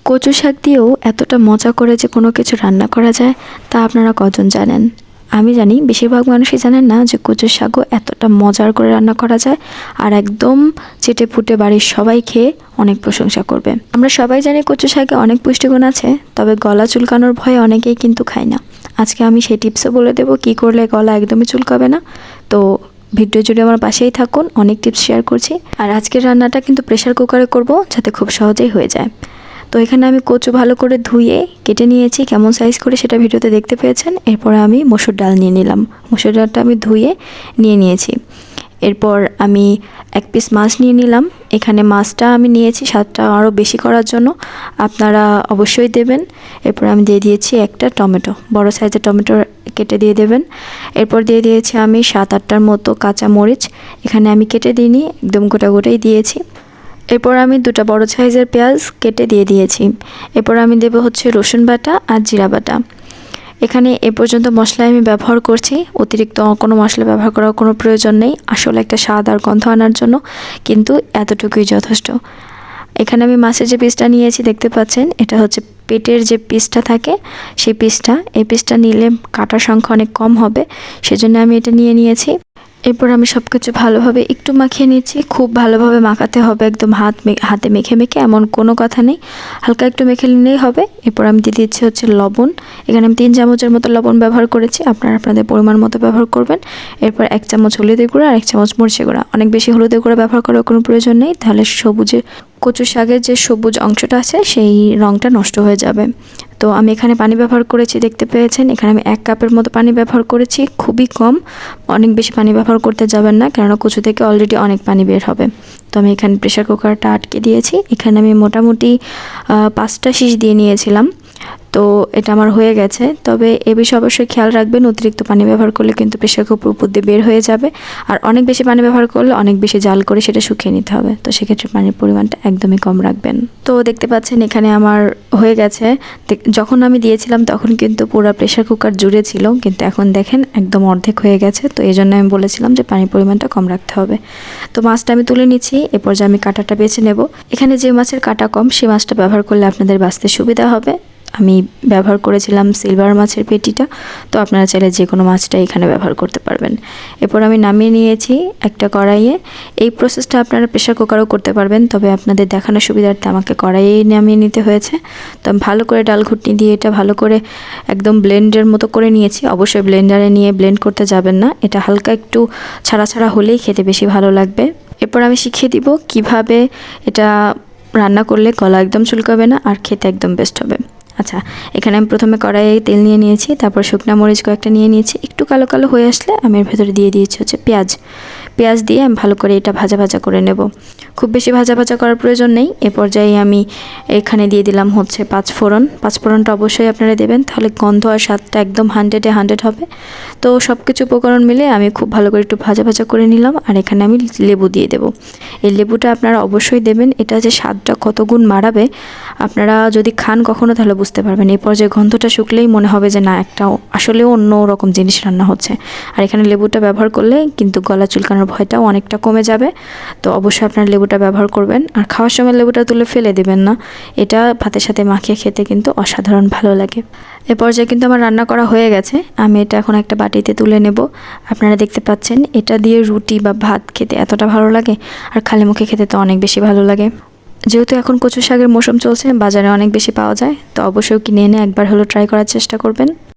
কচু শাক দিয়েও এতটা মজা করে যে কোনো কিছু রান্না করা যায় তা আপনারা কজন জানেন? আমি জানি বেশিরভাগ মানুষই জানেন না যে কচু শাকও এতটা মজার করে রান্না করা যায় আর একদম চেটেপুটে বাড়ির সবাই খেয়ে অনেক প্রশংসা করবে। আমরা সবাই জানি কচু শাকে অনেক পুষ্টিগুণ আছে, তবে গলা চুলকানোর ভয়ে অনেকেই কিন্তু খায় না। আজকে আমি সেই টিপসও বলে দেবো কী করলে গলা একদমই চুলকাবে না। তো ভিডিও জুড়ে আমার পাশেই থাকুন, অনেক টিপস শেয়ার করছি। আর আজকের রান্নাটা কিন্তু প্রেশার কুকারে করব, যাতে খুব সহজেই হয়ে যায়। তো এখানে আমি কচু ভালো করে ধুয়ে কেটে নিয়েছি, কেমন সাইজ করে সেটা ভিডিওতে দেখতে পেয়েছেন। এরপর আমি মসুর ডাল নিয়ে নিলাম, মসুর ডালটা আমি ধুয়ে নিয়েছি। এরপর আমি এক পিস মাছ নিয়ে নিলাম। এখানে মাছটা আমি নিয়েছি স্বাদটা আরও বেশি করার জন্য, আপনারা অবশ্যই দেবেন। এরপর আমি দিয়ে দিয়েছি একটা টমেটো, বড় সাইজের টমেটো কেটে দিয়ে দেবেন। এরপর দিয়ে দিয়েছি আমি 7-8টার মতো কাঁচা মরিচ, এখানে আমি কেটে দিইনি, একদম গোটাই দিয়েছি। এরপর আমি 2টা বড় সাইজের পেঁয়াজ কেটে দিয়ে দিয়েছি। এরপর আমি দেব হচ্ছে রসুন বাটা আর জিরা বাটা। এখানে এ পর্যন্ত মশলা আমি ব্যবহার করছি, অতিরিক্ত কোনো মশলা ব্যবহার করার কোনো প্রয়োজন নেই, আসলে একটা স্বাদ আর গন্ধ আনার জন্য কিন্তু এতটুকুই যথেষ্ট। এখানে আমি মাছের যে পিসটা নিয়েছি দেখতে পাচ্ছেন, এটা হচ্ছে পেটের যে পিসটা থাকে সেই পিসটা। এই পিসটা নিলে কাটার সংখ্যা অনেক কম হবে, সেজন্য আমি এটা নিয়েছি। এরপর আমি সব কিছু ভালোভাবে একটু মাখিয়ে নিচ্ছি, খুব ভালোভাবে মাখাতে হবে, একদম হাতে মেখে এমন কোনো কথা নেই, হালকা একটু মেখে নিলেই হবে। এরপর আমি দিয়ে দিচ্ছি হচ্ছে লবণ, এখানে আমি 3 চামচের মতো লবণ ব্যবহার করেছি, আপনারা আপনাদের পরিমাণ মতো ব্যবহার করবেন। এরপর 1 চামচ হলুদের গুঁড়া আর 1 চামচ মরিচের গুঁড়া, অনেক বেশি হলুদের গুঁড়া ব্যবহার করার কোনো প্রয়োজন নেই, তাহলে কচু শাকের যে সবুজ অংশটা আছে সেই রঙটা নষ্ট হয়ে যাবে। তো আমি এখানে পানি ব্যবহার করেছি, দেখতে পেয়েছেন। এখানে আমি 1 কাপের মতো পানি ব্যবহার করেছি, খুবই কম, অনেক বেশি পানি ব্যবহার করতে যাবেন না, কেননা কচু থেকে অলরেডি অনেক পানি বের হবে। তো আমি এখানে প্রেশার কুকারটা আটকে দিয়েছি। এখানে আমি মোটামুটি 5টা শিশ দিয়ে নিয়েছিলাম। তো এটা আমার হয়ে গেছে, তবে এ বিষয়ে অবশ্যই খেয়াল রাখবেন, অতিরিক্ত পানি ব্যবহার করলে কিন্তু প্রেশার কুকার উপর দিয়ে বের হয়ে যাবে, আর অনেক বেশি পানি ব্যবহার করলে অনেক বেশি জাল করে সেটা শুকিয়ে নিতে হবে, তো সেক্ষেত্রে পানির পরিমাণটা একদমই কম রাখবেন। তো দেখতে পাচ্ছেন এখানে আমার হয়ে গেছে। যখন আমি দিয়েছিলাম তখন কিন্তু পুরো প্রেশার কুকার জুড়ে ছিল, কিন্তু এখন দেখেন একদম অর্ধেক হয়ে গেছে। তো এই জন্য আমি বলেছিলাম যে পানির পরিমাণটা কম রাখতে হবে। তো মাছটা আমি তুলে নিচ্ছি, এরপর যে আমি কাঁটাটা বেছে নেব। এখানে যে মাছের কাঁটা কম সেই মাছটা ব্যবহার করলে আপনাদের বাছতে সুবিধা হবে। আমি ব্যবহার করেছিলাম সিলভার মাছের পেটিটা, তো আপনারা চাইলে যে কোনো মাছটাই এখানে ব্যবহার করতে পারবেন। এরপর আমি নামিয়ে নিয়েছি একটা কড়াইয়ে। এই প্রসেসটা আপনারা প্রেশার কুকারও করতে পারবেন, তবে আপনাদের দেখানোর সুবিধার্থে আমাকে কড়াইয়েই নামিয়ে নিতে হয়েছে। তো আমি ভালো করে ডাল ঘুটনি দিয়ে এটা ভালো করে একদম ব্লেন্ডের মতো করে নিয়েছি। অবশ্যই ব্লেন্ডারে নিয়ে ব্লেন্ড করতে যাবেন না, এটা হালকা একটু ছাড়া হলেই খেতে বেশি ভালো লাগবে। এরপর আমি শিখিয়ে দিব কিভাবে এটা রান্না করলে গলা একদম চুলকাবে না আর খেতে একদম বেস্ট হবে। আচ্ছা, এখানে আমি প্রথমে কড়াইয়ে তেল নিয়ে নিয়েছি, তারপর শুকনো মরিচ কয়েকটা নিয়ে নিয়েছি। একটু কালো হয়ে আসলে আমি এর ভেতরে দিয়ে দিয়েছি হচ্ছে পেঁয়াজ দিয়ে আমি ভালো করে এটা ভাজা করে নেব। খুব বেশি ভাজা করার প্রয়োজন নেই। এ পর্যায়ে আমি এখানে দিয়ে দিলাম হচ্ছে পাঁচফোড়নটা অবশ্যই আপনারা দেবেন, তাহলে গন্ধ আর স্বাদটা একদম 100-এ 100 হবে। তো সব কিছু উপকরণ মিলে আমি খুব ভালো করে একটু ভাজা করে নিলাম, আর এখানে আমি লেবু দিয়ে দেব। এই লেবুটা আপনারা অবশ্যই দেবেন, এটা যে স্বাদটা কত গুণ বাড়াবে আপনারা যদি খান কখনো তাহলে বুঝতে পারবেন। এই পর্যায়ে গন্ধটা শুকলেই মনে হবে যে না, একটা আসলেও অন্য রকম জিনিস রান্না হচ্ছে। আর এখানে লেবুটা ব্যবহার করলে কিন্তু গলা চুলকানোর ভয়টাও অনেকটা কমে যাবে। তো অবশ্যই আপনারা লেবুটা ব্যবহার করবেন, আর খাওয়ার সময় লেবুটা তুলে ফেলে দেবেন না, এটা ভাতের সাথে মাখিয়ে খেতে কিন্তু অসাধারণ ভালো লাগে। এ পর্যায়ে কিন্তু আমার রান্না করা হয়ে গেছে, আমি এটা এখন একটা বাটিতে তুলে নেব। আপনারা দেখতে পাচ্ছেন এটা দিয়ে রুটি বা ভাত খেতে এতটা ভালো লাগে, আর খালি মুখে খেতে তো অনেক বেশি ভালো লাগে। যেহেতু এখন কচু শাকের মৌসুম চলছে, বাজারে অনেক বেশি পাওয়া যায়, তো অবশ্যই কিনে এনে একবার হলো ট্রাই করার চেষ্টা করবেন।